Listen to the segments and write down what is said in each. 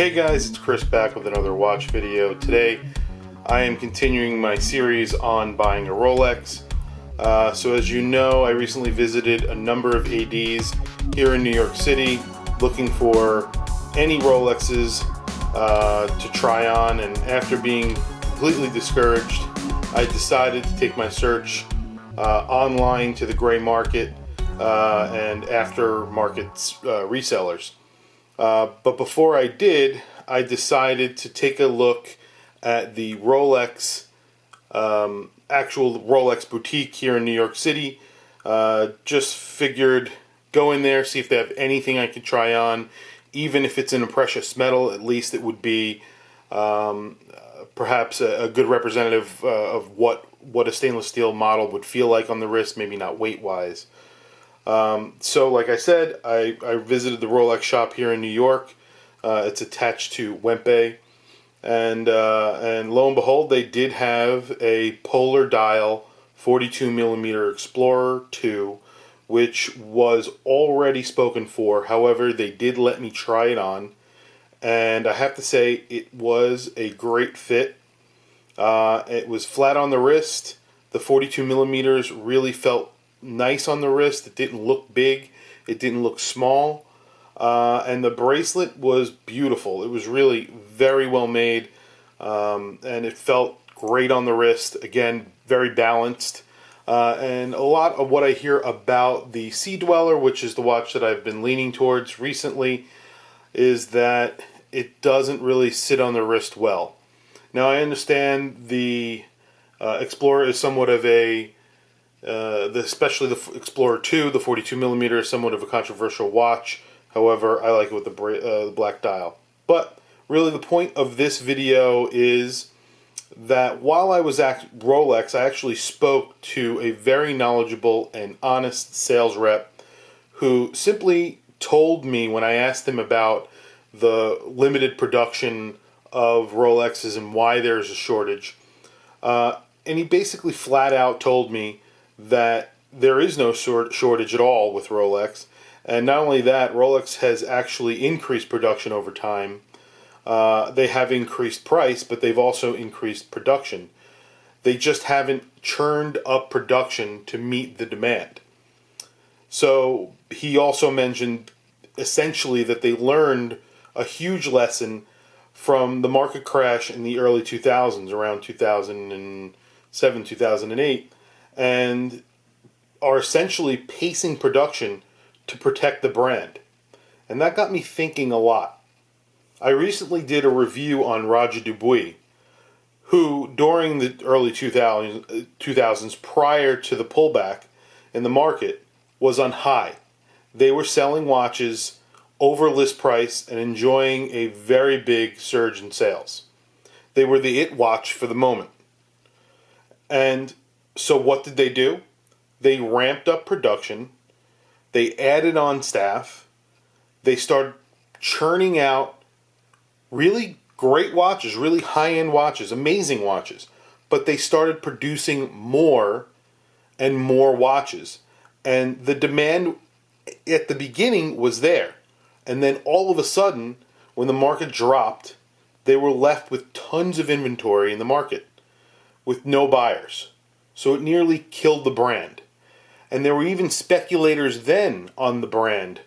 Hey guys, it's Chris back with another watch video. Today I am continuing my series on buying a Rolex. So as you know, I recently visited a number of ADs here in New York City looking for any Rolexes to try on, and after being completely discouraged, I decided to take my search online to the gray market and aftermarket resellers. But before I did, I decided to take a look at the Rolex, actual Rolex boutique here in New York City. Just figured go in there, see if they have anything I could try on. Even if it's in a precious metal, at least it would be perhaps a good representative of what a stainless steel model would feel like on the wrist, maybe not weight-wise. So like I said, I visited the Rolex shop here in New York. It's attached to Wempe, and lo and behold, they did have a polar dial 42mm Explorer 2, which was already spoken for. However, they did let me try it on, and I have to say it was a great fit. It was flat on the wrist. The 42mm really felt nice on the wrist. It didn't look big. It didn't look small. And the bracelet was beautiful. It was really very well made. And it felt great on the wrist. Again, very balanced. And a lot of what I hear about the Sea Dweller, which is the watch that I've been leaning towards recently, is that it doesn't really sit on the wrist well. Now, I understand the Explorer is somewhat of a especially the Explorer 2, the 42mm, is somewhat of a controversial watch. However, I like it with the black dial. But really the point of this video is that while I was at Rolex, I actually spoke to a very knowledgeable and honest sales rep who simply told me, when I asked him about the limited production of Rolexes and why there's a shortage, and he basically flat out told me that there is no shortage at all with Rolex. And not only that, Rolex has actually increased production over time. They have increased price, but they've also increased production. They just haven't churned up production to meet the demand. So he also mentioned essentially that they learned a huge lesson from the market crash in the early 2000s, around 2007, 2008, and are essentially pacing production to protect the brand. And that got me thinking a lot. I recently did a review on Roger Dubuis, who during the early 2000s, prior to the pullback in the market, was on high. They were selling watches over list price and enjoying a very big surge in sales. They were the it watch for the moment. And so what did they do? They ramped up production. They added on staff. They started churning out really great watches, really high-end watches, amazing watches. But they started producing more and more watches. And the demand at the beginning was there. And then all of a sudden, when the market dropped, they were left with tons of inventory in the market with no buyers. So it nearly killed the brand. And there were even speculators then on the brand,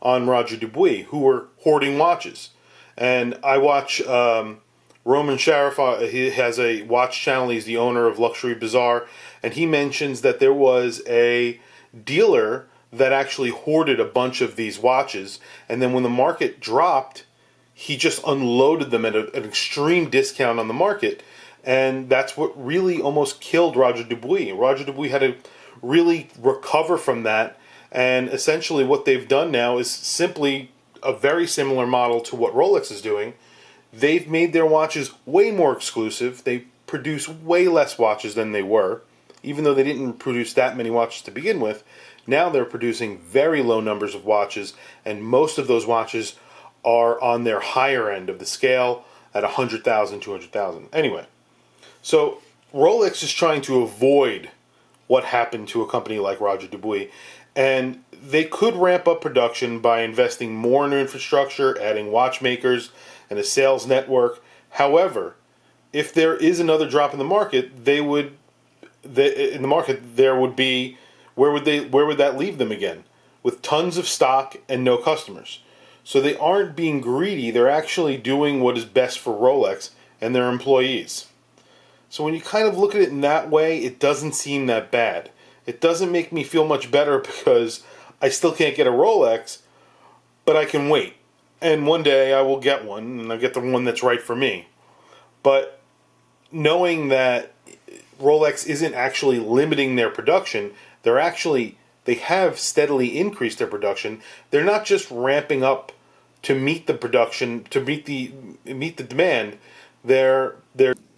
on Roger Dubuis, who were hoarding watches. And I watch Roman Sharaf, he has a watch channel, he's the owner of Luxury Bazaar, and he mentions that there was a dealer that actually hoarded a bunch of these watches, and then when the market dropped, he just unloaded them at an extreme discount on the market. And that's what really almost killed Roger Dubuis. Roger Dubuis had to really recover from that, and essentially what they've done now is simply a very similar model to what Rolex is doing. They've made their watches way more exclusive. They produce way less watches than they were, even though they didn't produce that many watches to begin with. Now they're producing very low numbers of watches, and most of those watches are on their higher end of the scale at 100,000, 200,000. Anyway, so Rolex is trying to avoid what happened to a company like Roger Dubuis, and they could ramp up production by investing more in infrastructure, adding watchmakers, and a sales network. However, if there is another drop in the market, there would be, where would that leave them again? With tons of stock and no customers. So they aren't being greedy, they're actually doing what is best for Rolex and their employees. So when you kind of look at it in that way, it doesn't seem that bad. It doesn't make me feel much better because I still can't get a Rolex, but I can wait. And one day I will get one, and I'll get the one that's right for me. But knowing that Rolex isn't actually limiting their production, they have steadily increased their production. They're not just ramping up to meet the production, to meet the demand. They're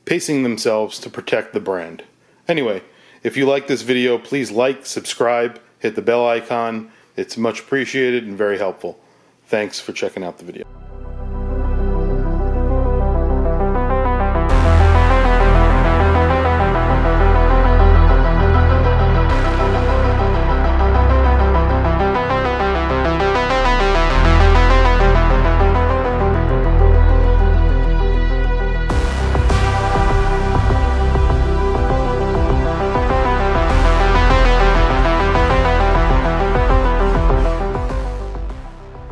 pacing themselves to protect the brand. Anyway, if you like this video, please like, subscribe, hit the bell icon. It's much appreciated and very helpful. Thanks for checking out the video.